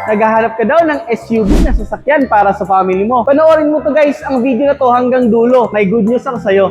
Naghahanap ka daw ng SUV na sasakyan para sa family mo. Panoorin mo to guys, ang video na to hanggang dulo. May good news ako sa'yo.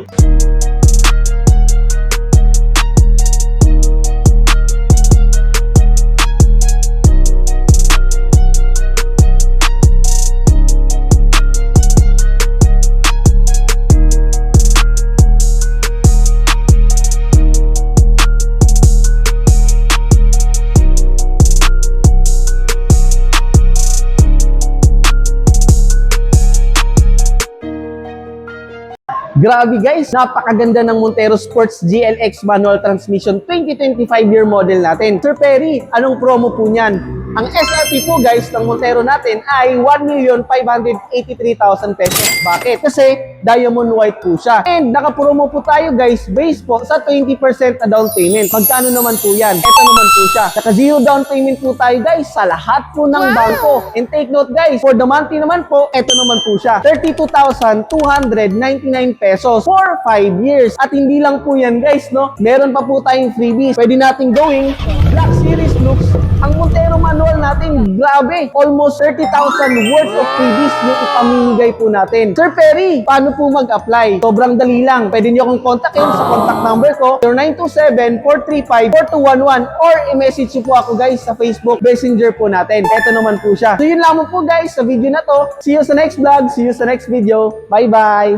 Grabe guys, napakaganda ng Montero Sports GLX Manual Transmission 2025 year model natin. Sir Perry, anong promo po niyan? Ang SRP po guys ng Montero natin ay 1,583,000 pesos. Bakit? Kasi diamond white po siya. And naka-promo po tayo guys, base po sa 20% na down payment. Magkano naman po yan? Ito naman po siya. Naka-zero down payment po tayo guys sa lahat po ng bangko. And take note guys, for the monthly naman po, ito naman po siya. 32,299 pesos for 5 years. At hindi lang po yan guys, no? Meron pa po tayong freebies. Pwede nating gawing Black Series looks. Ang Montero manual natin, grabe, almost 30,000 worth of freebies yung ipamimigay po natin. Sir Perry, paano po mag-apply? Sobrang dali lang. Pwede niyo akong kontakin sa contact number ko, 0927-435-4211 or i-message niyo po ako guys sa Facebook Messenger po natin. Ito naman po siya. So yun lamang po guys sa video na to. See you sa next vlog. See you sa next video. Bye-bye!